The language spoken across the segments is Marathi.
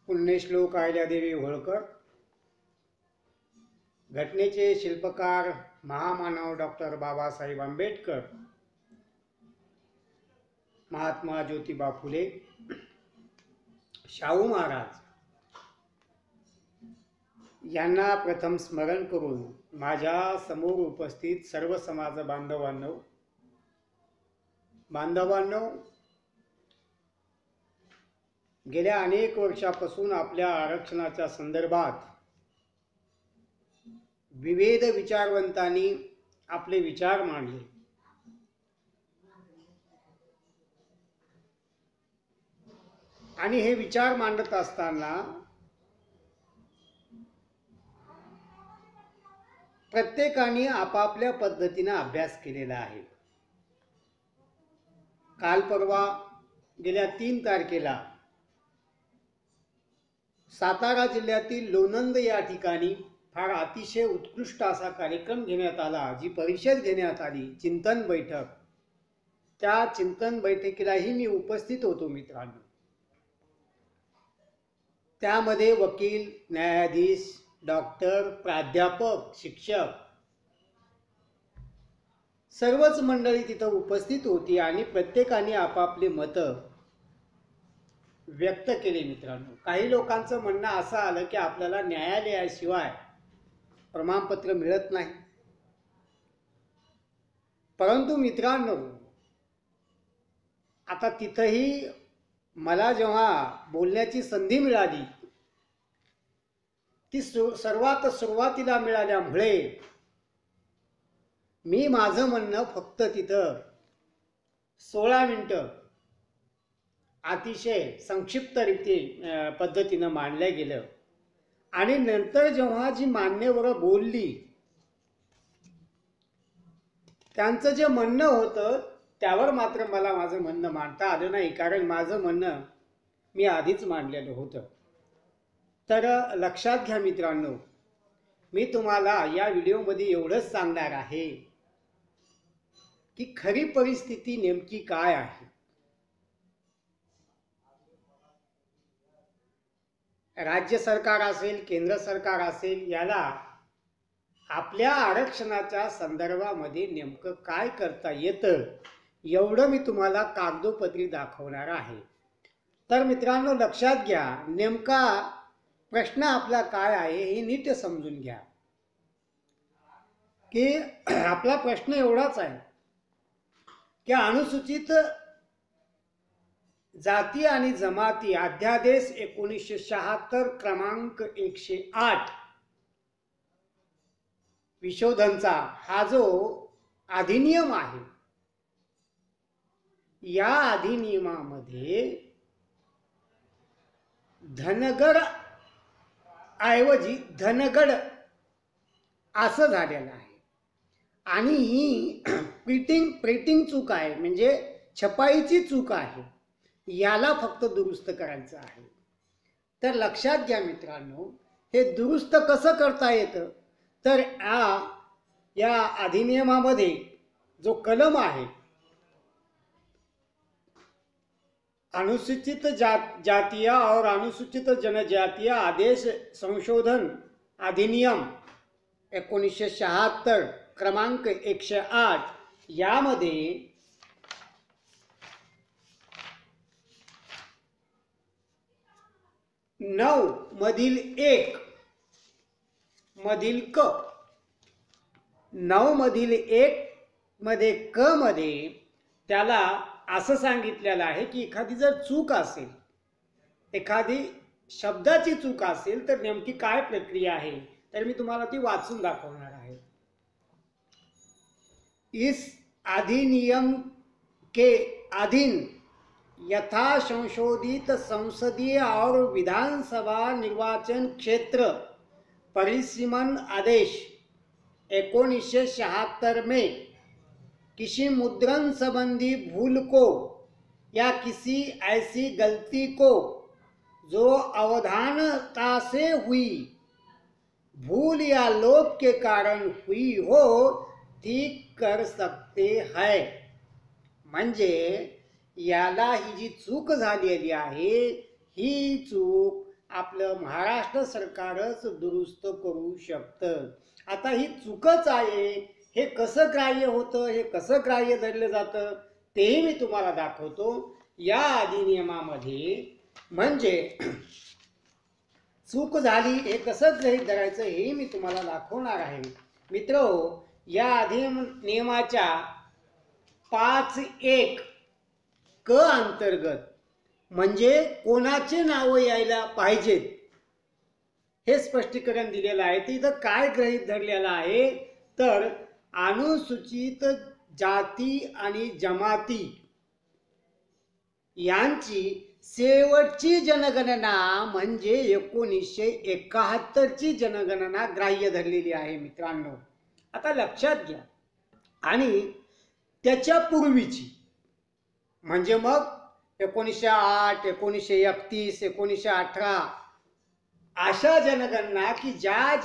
पुण्यश्लोक अहिल्यादेवी होळकर, घटनेचे शिल्पकार महामानव डॉक्टर बाबासाहेब आंबेडकर, महात्मा ज्योतिबा फुले, शाहू महाराज यांना प्रथम स्मरण करून माझ्या समोर उपस्थित सर्व समाज बांधवांनो, गेल्या अनेक वर्षापासून आपल्या आरक्षणाच्या संदर्भात विविध विचारवंतांनी आपले विचार मांडले. आणि हे विचार मांडत असताना प्रत्येकाने आपापल्या पद्धतीने अभ्यास केलेला आहे. काल परवा गेल्या 3 तारखेला सातारा जिल्ह्यातील लोणंद या ठिकाणी फार अतिशय उत्कृष्ट असा कार्यक्रम घेण्यात आला, जी परिषद घेण्यात आली, चिंतन बैठक. त्या चिंतन बैठकीलाही मी उपस्थित होतो मित्रांनो. त्यामध्ये वकील, न्यायाधीश, डॉक्टर, प्राध्यापक, शिक्षक सर्वच मंडळी तिथं उपस्थित होती आणि प्रत्येकाने आपापली मतं व्यक्त केली मित्रांनो. काही लोकांचं म्हणणं असं आलं की आपल्याला न्यायालयाशिवाय प्रमाणपत्र मिळत नाही. परंतु मित्रांनो, आता तिथंही मला जेव्हा बोलण्याची संधी मिळाली ती सर्वात सुरुवातीला मिळाल्यामुळे मी माझं म्हणणं फक्त तिथं 16 मिनिटं अतिशय संक्षिप्त पद्धतीनं मांडलं गेलं. आणि नंतर जेव्हा जी मान्यवरं बोलली त्यांचं जे म्हणणं होतं त्यावर मात्र मला माझं म्हणणं मांडता आलं नाही, कारण माझं म्हणणं मी आधीच मांडलेलं होतं. तर लक्षात घ्या मित्रांनो, मी तुम्हाला या व्हिडिओमध्ये एवढंच सांगणार आहे की खरी परिस्थिती नेमकी काय आहे. राज्य सरकार असेल, केंद्र सरकार असेल, याला आपल्या आरक्षणाच्या संदर्भामध्ये नेमकं काय करता येतं एवढं मी तुम्हाला कागदोपत्री दाखवणार आहे. तर मित्रांनो लक्षात घ्या, नेमका प्रश्न आपला काय आहे हे नीट समजून घ्या. की आपला प्रश्न एवढाच आहे की अनुसूचित जाती आणि जमाती अध्यादेश 1976 क्रमांक 108 विशोधनचा हा जो अधिनियम आहे, या अधिनियमामध्ये धनगर ऐवजी धनगड असं झालेलं आहे. आणि ही प्रिंटिंग चूक आहे, म्हणजे छपाईची चूक आहे. याला फक्त दुरुस्त करायचं आहे. तर लक्षात घ्या मित्रांनो, हे दुरुस्त कसं करता येतं, तर या अधिनियमामध्ये जो कलम आहे अनुसूचित जातीय और अनुसूचित जनजातीय आदेश संशोधन अधिनियम 1976 क्रमांक 108 यामध्ये 9 मधील 1 मधील क 9 मधील 1 मध्ये क मध्ये त्याला असं सांगितलेलं आहे की एखादी जर चूक असेल, एखादी शब्दाची चूक असेल तर नेमकी काय प्रक्रिया आहे, तर मी तुम्हाला ती वाचून दाखवणार आहे. इस अधिनियम के अधीन यथा संशोधित संसदीय और विधानसभा निर्वाचन क्षेत्र परिसीमन आदेश 1976 में किसी मुद्रण संबंधी भूल को या किसी ऐसी गलती को जो अवधानता से हुई भूल या लोप के कारण हुई हो ठीक कर सकते हैं. म्हणजे याला ही जी चूक झालेली आहे ही चूक आपलं महाराष्ट्र सरकारच दुरुस्त करू शकतं. आता ही चूकच आहे. हे कसं ग्राह्य होतं, हे कसं ग्राह्य धरलं जातं तेही मी तुम्हाला दाखवतो. या अधिनियमामध्ये म्हणजे चूक झाली हे कसं गृहीत धरायचं हेही मी तुम्हाला दाखवणार आहे. मित्रहो, या अधिनियमाच्या 5.1 क अंतर्गत म्हणजे कोणाचे नावं यायला पाहिजेत हे स्पष्टीकरण दिलेलं आहे. ते इथं काय गृहीत धरलेलं आहे तर अनुसूचित जाती आणि जमाती यांची शेवटची जनगणना म्हणजे 1971 ची जनगणना ग्राह्य धरलेली आहे मित्रांनो. आता लक्षात घ्या. आणि त्याच्या पूर्वीची म्हणजे मग 1908, 1931, 1918 अशा जनगणना की ज्या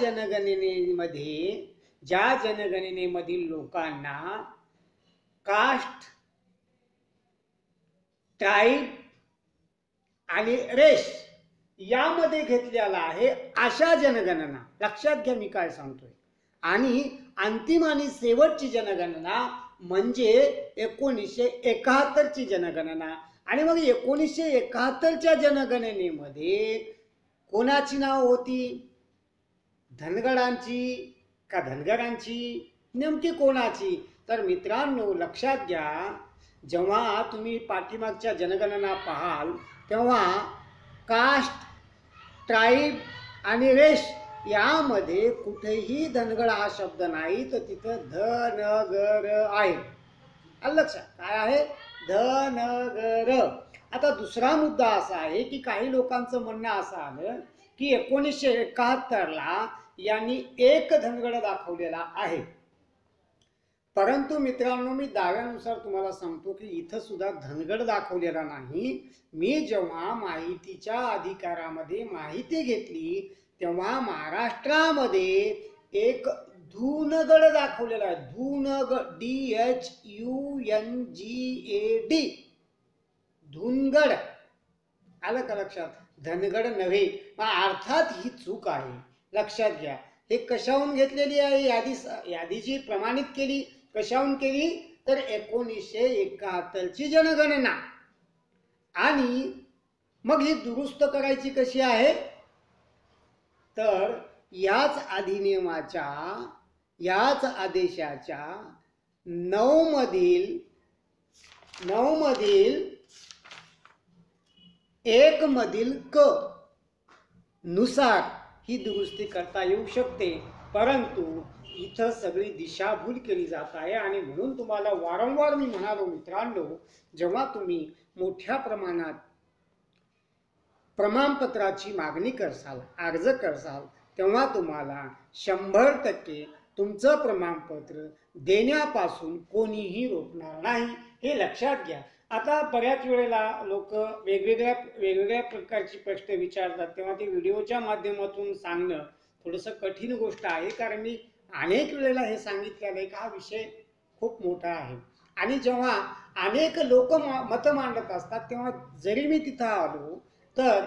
जनगणनेमधील लोकांना कास्ट, ट्राईब आणि रेस यामध्ये घेतलेला आहे अशा जनगणना. लक्षात घ्या मी काय सांगतोय. आणि अंतिम आणि शेवटची जनगणना म्हणजे 1971 ची जनगणना. आणि मग 1971 च्या जनगणनेमध्ये कोणाची नाव होती? धनगरांची का धनगरांची? नेमकी कोणाची? तर मित्रांनो लक्षात घ्या, जेव्हा तुम्ही पाठीमागच्या जनगणना पाहाल तेव्हा कास्ट, ट्राईब आणि रेस यामध्ये कुठेही धनगर हा शब्द नाही, तर तिथं धनगर आहे. लक्षात काय आहे? धनगर. आता दुसरा मुद्दा असा आहे की काही लोकांचं म्हणणं असं आलं की 1971 ला यांनी एक धनगड दाखवलेला आहे. परंतु मित्रांनो मी दाव्यानुसार तुम्हाला सांगतो की इथं सुद्धा धनगड दाखवलेला नाही. मी जेव्हा माहितीच्या अधिकारामध्ये माहिती घेतली तेव्हा महाराष्ट्रामध्ये एक धुनगड दाखवलेला आहे. धुनगड, DHUNGAD, धुनगड. आलं का लक्षात? धनगड नव्हे. अर्थात ही चूक आहे. लक्षात घ्या. हे कशाहून घेतलेली आहे? यादीची प्रमाणित केली. कशाहून केली? तर 1971 ची जनगणना. आणि मग ही दुरुस्त करायची कशी आहे? तर याच अधिनियमाच्या याच आदेशाच्या 9 मधील 1 मधील क नुसार ही दुरुस्ती करता येऊ शकते. परंतु इथं सगळी दिशाभूल केली जात आहे. आणि म्हणून तुम्हाला वारंवार मी म्हणालो मित्रांनो, जेव्हा तुम्ही मोठ्या प्रमाणात प्रमाणपत्राची मागणी करसाल, अर्ज करसाल, तेव्हा तुम्हाला 100% तुमचं प्रमाणपत्र देण्यापासून कोणीही रोखणार नाही, हे लक्षात घ्या. आता बऱ्याच वेळेला लोक वेगवेगळ्या प्रकारची प्रश्न विचारतात, तेव्हा ते व्हिडिओच्या माध्यमातून सांगणं थोडंसं कठीण गोष्ट आहे. कारण मी अनेक वेळेला हे सांगितलेलं आहे की हा विषय खूप मोठा आहे. आणि जेव्हा अनेक लोक मत मांडत असतात तेव्हा जरी मी तिथं आलो तर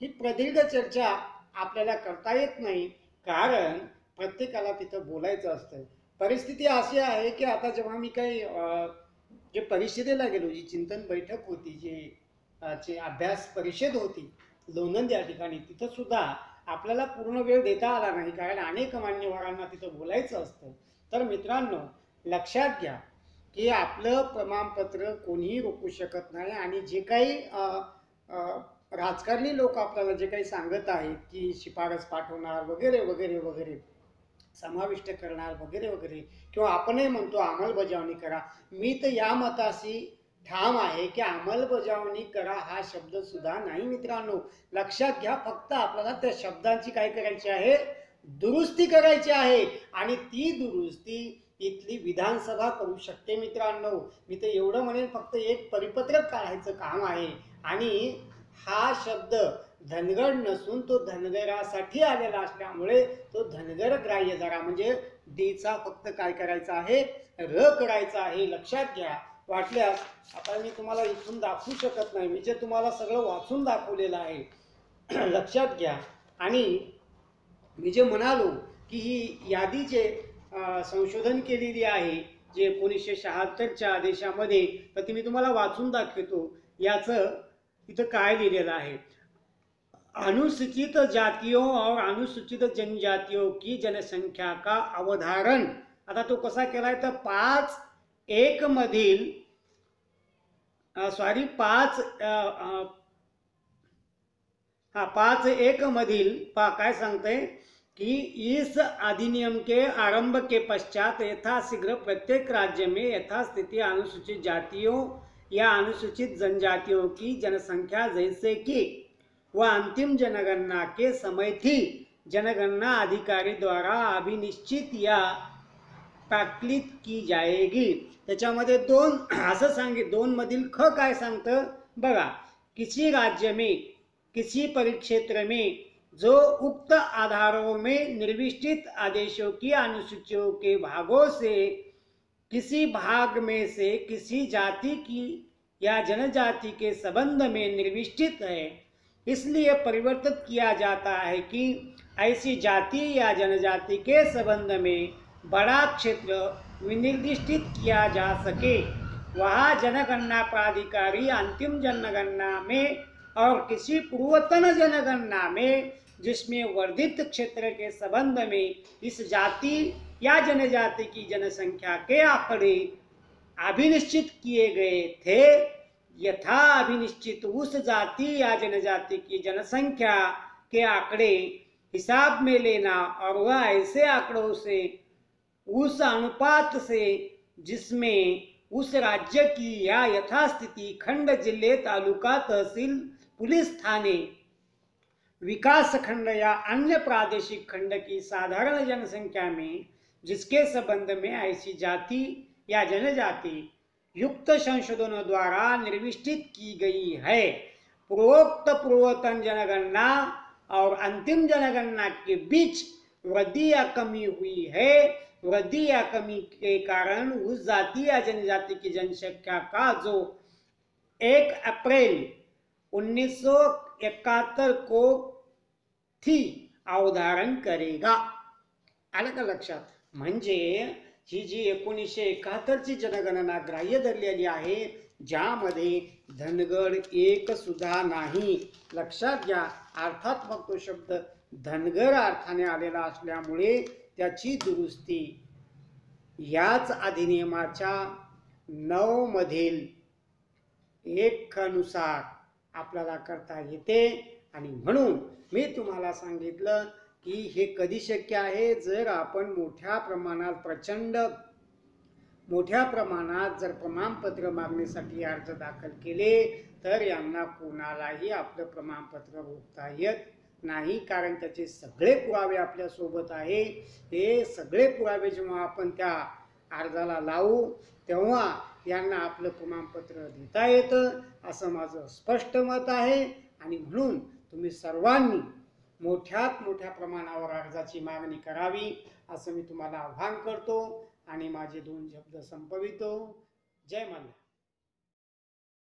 ही प्रदीर्घ चर्चा आपल्याला करता येत नाही. कारण प्रत्येकाला तिथं बोलायचं असतं. परिस्थिती अशी आहे की आता जेव्हा मी काही जे परिषदेला गेलो, जी चिंतन बैठक होती, जी अभ्यास परिषद होती लोणंद या ठिकाणी, तिथं सुद्धा आपल्याला पूर्ण वेळ देता आला नाही. कारण अनेक मान्यवरांना तिथं बोलायचं असतं. तर मित्रांनो लक्षात घ्या की आपलं प्रमाणपत्र कोणीही रोखू शकत नाही. आणि जे काही राजकारणी लोक आपल्याला जे काही सांगत आहेत की शिफारस पाठवणार वगैरे वगैरे वगैरे, समाविष्ट करणार वगैरे वगैरे, किंवा आपणही म्हणतो अंमलबजावणी करा, मी तर या मताशी ठाम आहे की अंमलबजावणी करा हा शब्द सुद्धा नाही मित्रांनो. लक्षात घ्या, फक्त आपल्याला त्या शब्दांची काय करायची आहे? दुरुस्ती करायची आहे. आणि ती दुरुस्ती इथली विधानसभा करू शकते मित्रांनो. मी तर एवढं म्हणेन, फक्त एक परिपत्रक काढायचं काम आहे. आणि हा शब्द धनगर नसून तो धनगरासाठी आलेला असल्यामुळे तो धनगर ग्राह्य जरा म्हणजे डीचा फक्त काय करायचा आहे? र करायचा आहे. लक्षात घ्या. वाटल्यास आता मी तुम्हाला इथून दाखवू शकत नाही, मी जे तुम्हाला सगळं वाचून दाखवलेलं आहे लक्षात घ्या. आणि मी जे म्हणालो की ही यादी जे संशोधन केलेली आहे जे 1976च्या आदेशामध्ये, तर ती मी तुम्हाला वाचून दाखवतो. याचं इथं काय लिहिलेलं आहे. अनुसूचित जातियों और अनुसूचित जनजातियों की जनसंख्या का अवधारण. आता तो कसा केलाय तर 5.1 मधील 5.1 मधील काय सांगते कि इस अधिनियम के आरंभ के पश्चात यथाशीघ्र प्रत्येक राज्य में यथास्थिति अनुसूचित जातियों या अनुसूचित जनजातियों की जनसंख्या जैसे कि वह अंतिम जनगणना के समय थी जनगणना अधिकारी द्वारा अभिनिश्चित या प्राक्लित की जाएगी. त्याच्यामध्ये दोन असं सांगित, दोन मधील ख काय सांगतं बघा. किसी राज्य में किसी परिक्षेत्र में जो उक्त आधारों में निर्विष्टित आदेशों की अनुसूचियों के भागों से किसी भाग में से किसी जाति की या जनजाति के संबंध में निर्विष्टित है, इसलिए परिवर्तित किया जाता है कि ऐसी जाति या जनजाति के संबंध में बड़ा क्षेत्र विनिर्दिष्टित किया जा सके, वहाँ जनगणना प्राधिकारी अंतिम जनगणना में और किसी पूर्वतन जनगणना में जिसमें वर्धित क्षेत्र के संबंध में इस जाति या जनजाति की जनसंख्या के आंकड़े अभिनिश्चित किए गए थे, यथा अभिनिश्चित उस जाति या जनजाति की जनसंख्या के आंकड़े हिसाब में लेना और वह ऐसे आंकड़ों से उस अनुपात से जिसमें उस राज्य की या यथास्थिति खंड, जिले, तालुका, तहसील, पुलिस थाने, विकास खंड या अन्य प्रादेशिक खंड की साधारण जनसंख्या में जिसके संबंध में ऐसी जाति या जनजाति युक्त संशोधनों द्वारा निर्विष्टित की गई है, पूर्वोक्त पूर्वतन जनगणना और अंतिम जनगणना के बीच वृद्धि या कमी हुई है, वृद्धि या कमी के कारण उस जाति या जनजाति की जनसंख्या का जो 1 अप्रैल 1971 को थी अवधारण करेगा. आलं का लक्षात. म्हणजे ही जी 1971ची जनगणना ग्राह्य धरलेली आहे ज्यामध्ये धनगर एक सुद्धा नाही. लक्षात घ्या. अर्थात मग तो शब्द धनगर अर्थाने आलेला असल्यामुळे त्याची दुरुस्ती याच अधिनियमाच्या 9 मधील 1 नुसार आपल्याला करता येते. आणि म्हणून मी तुम्हाला सांगितलं की हे कधी शक्य आहे जर आपण मोठ्या प्रमाणात प्रचंड मोठ्या प्रमाणात जर प्रमाणपत्र मागणीसाठी अर्ज दाखल केले तर यांना कोणालाही आपलं प्रमाणपत्र रोखता येत नाही, कारण त्याचे सगळे पुरावे आपल्या सोबत आहे. हे सगळे पुरावे जेव्हा आपण त्या अर्जाला लावू तेव्हा यांना आपलं प्रमाणपत्र देता येतं असं माझं स्पष्ट मत आहे. आणि म्हणून तुम्ही सर्वांनी मोठ्यात मोठ्या प्रमाणावर अर्जाची मागणी करावी असं मी तुम्हाला आवाहन करतो आणि माझे 2 शब्द संपवितो. जय मल्हार.